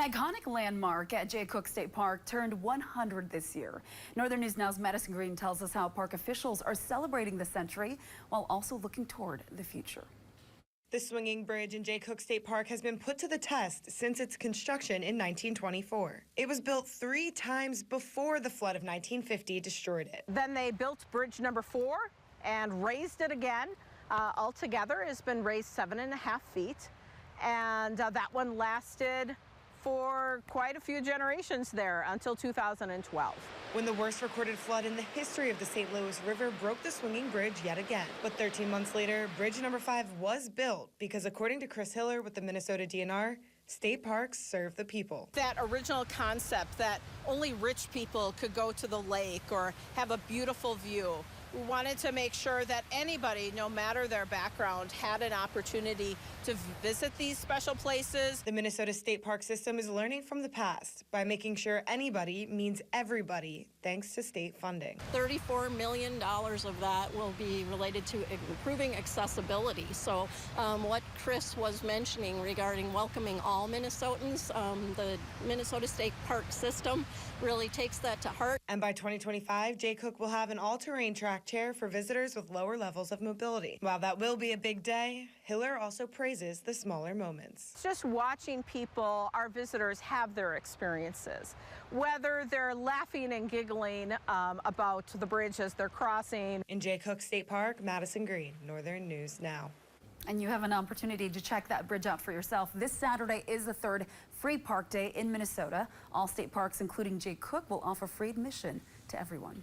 Iconic landmark at Cooke State Park turned 100 this year. Northern News Now's Madison Green tells us how park officials are celebrating the century while also looking toward the future. The swinging bridge in Cooke State Park has been put to the test since its construction in 1924. It was built 3 times before the flood of 1950 destroyed it. Then they built bridge number 4 and raised it again. Altogether, it's been raised 7.5 feet, and that one lasted for quite a few generations there until 2012. When the worst recorded flood in the history of the St. Louis River broke the swinging bridge yet again. But 13 months later, bridge number 5 was built because, according to Chris Hiller with the Minnesota DNR, state parks serve the people. That original concept that only rich people could go to the lake or have a beautiful view. We wanted to make sure that anybody, no matter their background, had an opportunity to visit these special places. The Minnesota State Park system is learning from the past by making sure anybody means everybody, thanks to state funding. $34 million of that will be related to improving accessibility. So what Chris was mentioning regarding welcoming all Minnesotans, the Minnesota State Park system really takes that to heart. And by 2025, Cooke will have an all-terrain track chair for visitors with lower levels of mobility. While that will be a big day, Hiller also praises the smaller moments. Just watching people, our visitors, have their experiences, whether they're laughing and giggling about the bridge as they're crossing. In Cooke State Park, Madison Green, Northern News Now. And you have an opportunity to check that bridge out for yourself. This Saturday is the 3rd free park day in Minnesota. All state parks, including Cooke, will offer free admission to everyone.